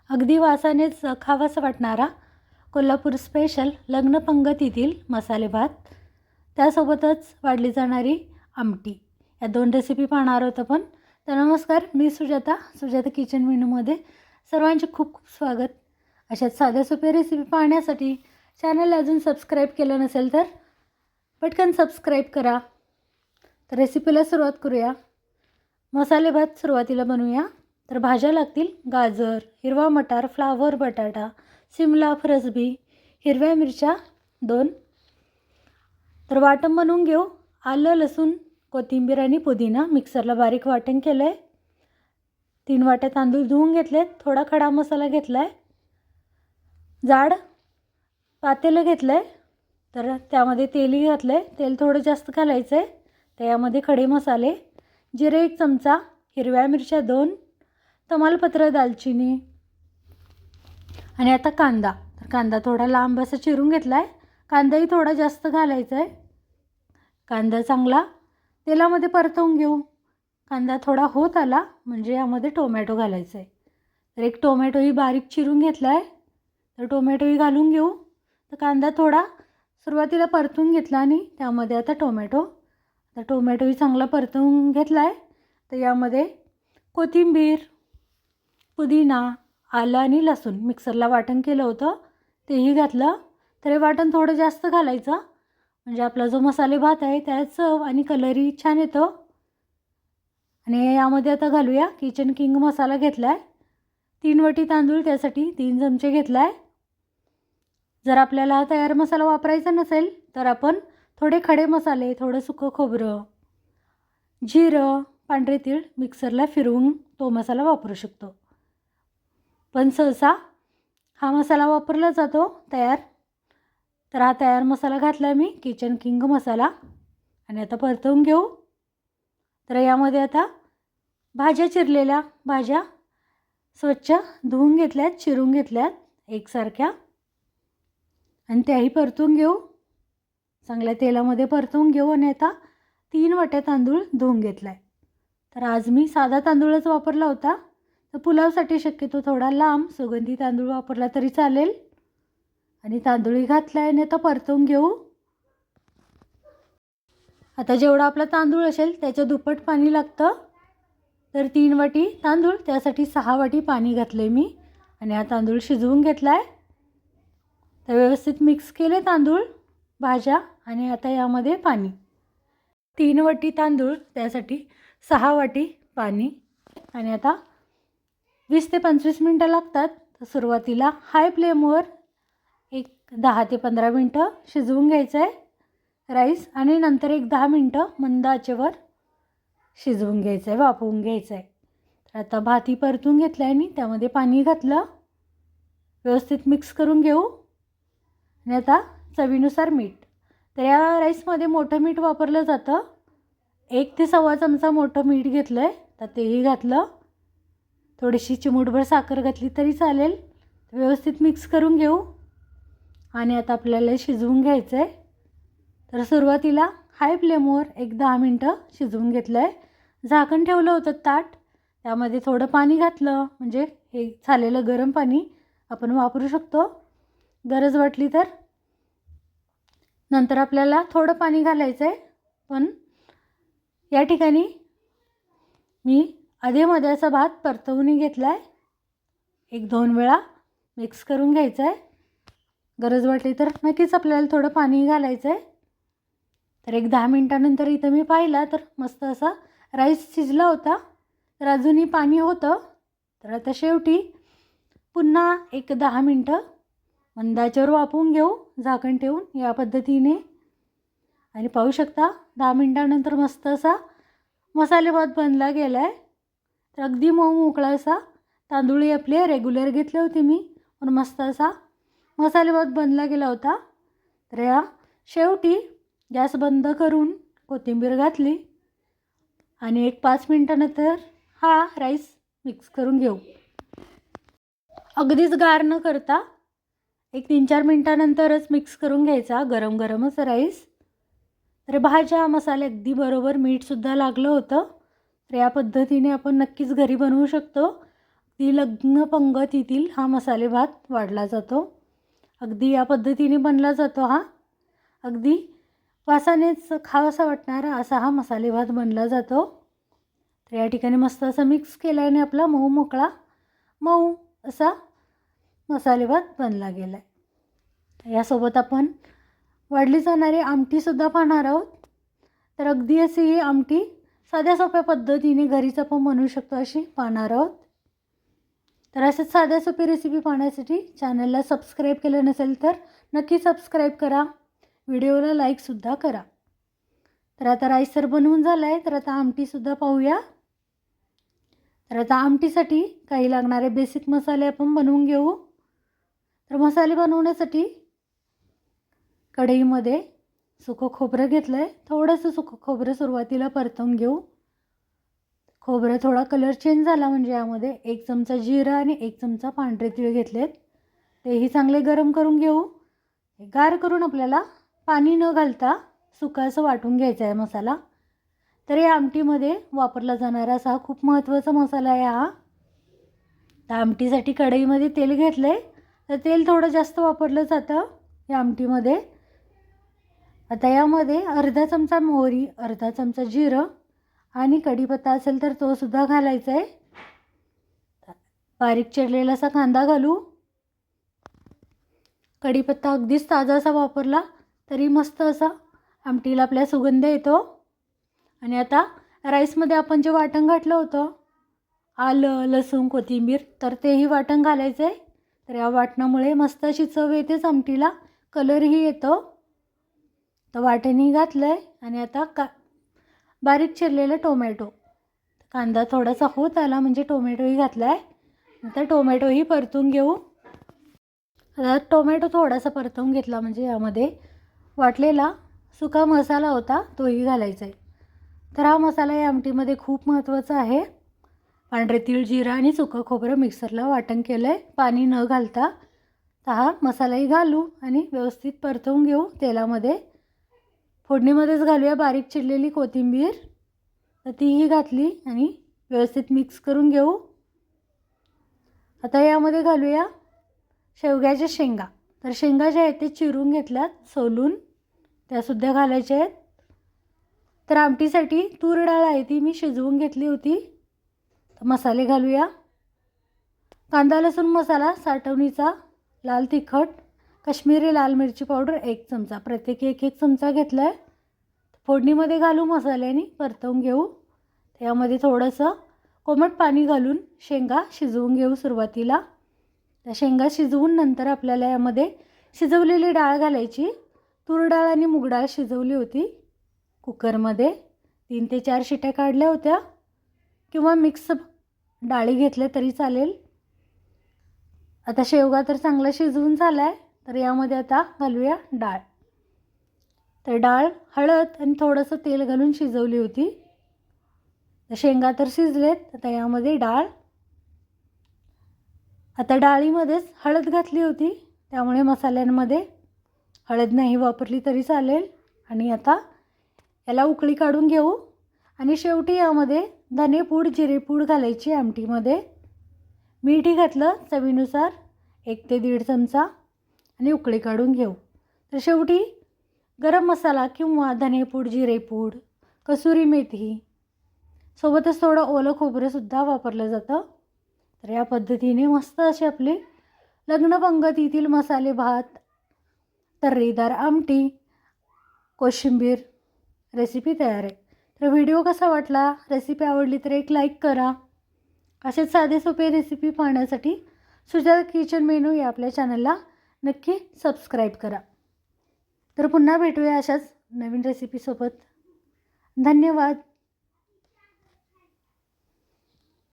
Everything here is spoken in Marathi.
अगदी वासानेच खावासा वाटणारा कोल्हापूर स्पेशल लग्न पंगतीतील मसाले भात, त्यासोबतच वाढली जाणारी आमटी, या दोन रेसिपी पाहणार आहोत आपण. तर नमस्कार, मी सुजाता किचन मेनूमध्ये सर्वांचे खूप खूप स्वागत. अशाच साध्या सोप्या रेसिपी पाहण्यासाठी चॅनल अजून सबस्क्राईब केलं नसेल तर पटकन सबस्क्राईब करा. तर रेसिपीला सुरुवात करूया. मसाले भात सुरुवातीला बनवूया. तर भाज्या लागतील: गाजर, हिरवा मटार, फ्लावर, बटाटा, शिमला, फरसबी, हिरव्या मिरच्या 2. तर वाटण बनवून घेऊ. आलं, लसूण, कोथिंबीर आणि पुदिना मिक्सरला बारीक वाटण केलं आहे. 3 वाट्या तांदूळ धुवून घेतलेत. थोडा खडा मसाला घेतला आहे. जाड पातेलं घेतलं आहे. तर त्यामध्ये तेलही घातलं आहे. तेल थोडं जास्त घालायचं आहे. त्यामध्ये खडे मसाले: जिरे 1 चमचा, हिरव्या मिरच्या 2, तमालपत्र, दालचिनी आणि आता कांदा. तर कांदा थोडा लांब असा चिरून घेतला आहे. कांदाही थोडा जास्त घालायचा आहे. कांदा चांगला तेलामध्ये परतवून घेऊ. कांदा थोडा होत आला म्हणजे यामध्ये टोमॅटो घालायचा आहे. तर एक टोमॅटोही बारीक चिरून घेतला आहे. तर टोमॅटोही घालून घेऊ. तर कांदा थोडा सुरुवातीला परतून घेतला आणि त्यामध्ये आता टोमॅटोही चांगला परतवून घेतला आहे. तर यामध्ये कोथिंबीर, पुदिना, आलं आणि लसूण मिक्सरला वाटण केलं होतं तेही घातलं. तर हे वाटण थोडं जास्त घालायचं म्हणजे आपला जो मसाले भात आहे त्यात चव आणि कलरही छान येतो. आणि यामध्ये आता घालूया किचन किंग मसाला घेतला आहे. 3 वाटी तांदूळ, त्यासाठी 3 चमचे घेतला आहे. जर आपल्याला तयार मसाला वापरायचा नसेल तर आपण थोडे खडे मसाले, थोडं सुकं खोबरं, जिरं, पांढरे तीळ मिक्सरला फिरवून तो मसाला वापरू शकतो. पण सहसा हा मसाला वापरला जातो तयार. तर हा तयार मसाला घातला मी, किचन किंग मसाला. आणि आता परतवून घेऊ. तर यामध्ये आता चिरलेल्या भाज्या स्वच्छ धुवून घेतल्यात, चिरून घेतल्यात एकसारख्या, आणि त्याही परतून घेऊ. चांगल्या तेलामध्ये परतवून घेऊ. आणि आता 3 वाट्या तांदूळ धुवून घेतला आहे. तर आज मी साधा तांदूळच वापरला होता. तर पुलावसाठी शक्यतो थोडा लांब सुगंधी तांदूळ वापरला तरी चालेल. आणि तांदूळही घातला आहे आणि आता परतवून घेऊ. आता जेवढा आपला तांदूळ असेल त्याच्या दुप्पट पाणी लागतं. तर 3 वाटी तांदूळ, त्यासाठी 6 वाटी पाणी घातलं आहे मी. आणि हा तांदूळ शिजवून घेतला आहे. तर व्यवस्थित मिक्स केले तांदूळ, भाज्या आणि आता यामध्ये पाणी. 3 वाटी तांदूळ, त्यासाठी 6 वाटी पाणी. आणि आता 20 ते 25 मिनटं लागतात. तर सुरुवातीला हाय फ्लेमवर एक 10 ते 15 मिनटं शिजवून घ्यायचं आहे राईस. आणि नंतर एक 10 मिनटं मंद आचेवर शिजवून घ्यायचं आहे, वाफवून घ्यायचं आहे. तर आता भातही परतून घेतला आहे आणि त्यामध्ये पाणी घातलं. व्यवस्थित मिक्स करून घेऊ. आणि आता चवीनुसार मीठ. तर या राईसमध्ये मोठं मीठ वापरलं जातं. 1 ते 1.25 चमचा मोठं मीठ घेतलं आहे. तर तेही घातलं. थोडीशी चिमूटभर साखर घातली तरी चालेल. व्यवस्थित मिक्स करून घेऊ. आणि आता आपल्याला शिजवून घ्यायचं आहे. तर सुरुवातीला हाय फ्लेमवर एक 10 मिनटं शिजवून घेतलं आहे. झाकण ठेवलं होतं ताट, त्यामध्ये थोडं पाणी घातलं म्हणजे हे झालेलं गरम पाणी आपण वापरू शकतो गरज वाटली तर. नंतर आपल्याला थोडं पाणी घालायचं आहे. पण या ठिकाणी मी अधेमध्ये असा भात परतवून घेतला आहे. 1-2 वेळा मिक्स करून घ्यायचं आहे. गरज वाटली तर नक्कीच आपल्याला थोडं पाणी घालायचं आहे. तर एक 10 मिनटानंतर इथं मी पाहिला तर मस्त असा राईस शिजला होता. तर अजूनही पाणी होतं. तर आता शेवटी पुन्हा एक 10 मिनटं मंद आचेवर वाफवून घेऊ झाकण ठेवून, या पद्धतीने. आणि पाहू शकता 10 मिनटानंतर मस्त असा मसाले भात बनला गेला आहे. तर अगदी मऊ मोकळा असा तांदूळही आपले रेग्युलर घेतले होते मी, पण मस्त असा मसाले भात बनला गेला होता. तर या शेवटी गॅस बंद करून कोथिंबीर घातली आणि एक 5 मिनटानंतर हा राईस मिक्स करून घेऊ. अगदीच गार न करता एक 3-4 मिनटानंतरच मिक्स करून घ्यायचा गरम गरमच राईस. तर भाज्या, मसाले अगदी बरोबर, मीठसुद्धा लागलं होतं. तर या पद्धतीने आपण नक्कीच घरी बनवू शकतो. अगदी लग्न पंगतीतील हा मसाले भात वाढला जातो. अगदी या पद्धतीने बनला जातो हा. अगदी वासानेच खावासा वाटणारा असा हा मसाले भात बनला जातो. तर या ठिकाणी मस्त असं मिक्स केल्याने आपला मऊ असा मसाले भात बनला गेला आहे. यासोबत आपण वाढली जाणारी आमटीसुद्धा पाहणार आहोत. तर अगदी अशी ही आमटी साध्या सोप्या पद्धतीने घरीच आपण बनवू शकतो अशी पाहणार आहोत. तर अशाच साध्या सोपी रेसिपी पाहण्यासाठी चॅनलला सबस्क्राईब केलं नसेल तर नक्की सबस्क्राईब करा. व्हिडिओला लाईकसुद्धा करा. तर आता राईस तर बनवून झाला आहे. तर आता आमटीसुद्धा पाहूया. तर आता आमटीसाठी काही लागणारे बेसिक मसाले आपण बनवून घेऊ. तर मसाले बनवण्यासाठी कढईमध्ये सुकं खोबरं घेतलं आहे. थोडंसं सुकं खोबरं सुरुवातीला परतवून घेऊ. खोबरं थोडा कलर चेंज झाला म्हणजे यामध्ये 1 चमचा जिरं आणि 1 चमचा पांढरे तीळ घेतलेत. तेही चांगले गरम करून घेऊ. गार करून आपल्याला पाणी न घालता सुका असं वाटून घ्यायचा आहे मसाला. तर या आमटीमध्ये वापरला जाणारा असा खूप महत्त्वाचा मसाला आहे हा. तर आमटीसाठी कढईमध्ये तेल घेतलं आहे. तर तेल थोडं जास्त वापरलं जातं या आमटीमध्ये. आता यामध्ये अर्धा चमचा मोहरी, अर्धा चमचा जिरं आणि कढीपत्ता असेल तर तो सुद्धा घालायचा आहे. बारीक चिरलेला असा कांदा घालू. कढीपत्ता अगदीच ताजा असा वापरला तरी मस्त असा आमटीला आपल्या सुगंध येतो. आणि आता राईसमध्ये आपण जे वाटण घातलं होतं आलं, लसूण, कोथिंबीर तर तेही वाटण घालायचं आहे. तर या वाटणामुळे मस्त अशी चव येतेच आमटीला, कलरही येतो. तर वाटणही घातलं आहे आणि आता बारीक चिरलेलं टोमॅटो. कांदा थोडासा होत आला म्हणजे टोमॅटोही घातला आहे. नंतर टोमॅटोही परतून घेऊ. आता टोमॅटो थोडासा परतवून घेतला म्हणजे यामध्ये वाटलेला सुका मसाला होता तोही घालायचा आहे. तर हा मसाला या आमटीमध्ये खूप महत्त्वाचा आहे. पांढरे तीळ, जिरं आणि सुकं खोबरं मिक्सरला वाटण केलं आहे पाणी न घालता. तर हा मसालाही घालू आणि व्यवस्थित परतवून घेऊ तेलामध्ये. फोडणीमध्येच घालूया बारीक चिरलेली कोथिंबीर. तर तीही घातली आणि व्यवस्थित मिक्स करून घेऊ. आता यामध्ये घालूया शेवग्याच्या शेंगा. तर शेंगा ज्या आहेत ते चिरून घेतल्यात सोलून, त्यासुद्धा घालायच्या आहेत. तर आमटीसाठी तूर डाळ आहे ती मी शिजवून घेतली होती. तर मसाले घालूया. कांदा लसूण मसाला साठवणीचा, लाल तिखट, काश्मीरी लाल मिरची पावडर 1 चमचा, प्रत्येकी 1 चमचा घेतला आहे. फोडणीमध्ये घालू मसाल्याने परतवून घेऊ. त्यामध्ये थोडंसं कोमट पाणी घालून शेंगा शिजवून घेऊ सुरुवातीला. त्या शेंगा शिजवून नंतर आपल्याला यामध्ये शिजवलेली डाळ घालायची. तूर डाळ आणि मूग डाळ शिजवली होती कुकरमध्ये. 3 ते 4 शिट्या काढल्या होत्या किंवा मिक्स डाळी घेतल्या तरी चालेल. आता शेवगा तर चांगला शिजवून झाला आहे. तर यामध्ये आता घालूया डाळ. तर डाळ हळद आणि थोडंसं तेल घालून शिजवली होती. तर शेंगा तर शिजलेत. आता यामध्ये डाळ. आता डाळीमध्येच हळद घातली होती त्यामुळे मसाल्यांमध्ये हळद नाही वापरली तरी चालेल. आणि आता याला उकळी काढून घेऊ. आणि शेवटी यामध्ये धनेपूड, जिरेपूड घालायची आमटीमध्ये. मीठही घातलं चवीनुसार 1 ते 1.5 चमचा आणि उकळी काढून घेऊ. तर शेवटी गरम मसाला किंवा धनेपूड, जिरेपूड, कसुरी मेथी सोबतच थोडं ओलं खोबरंसुद्धा वापरलं जातं. तर या पद्धतीने मस्त अशी आपली लग्न पंगतीतील मसाले भात, तर्रीदार आमटी, कोशिंबीर रेसिपी तयार आहे. तर व्हिडिओ कसा वाटला, रेसिपी आवडली तर एक लाईक करा. असेच साधे सोपे रेसिपी पाहण्यासाठी सुजाता किचन मेनू या आपल्या चॅनलला नक्की सबस्क्राईब करा. तर पुन्हा भेटूया अशाच नवीन रेसिपीसोबत. धन्यवाद.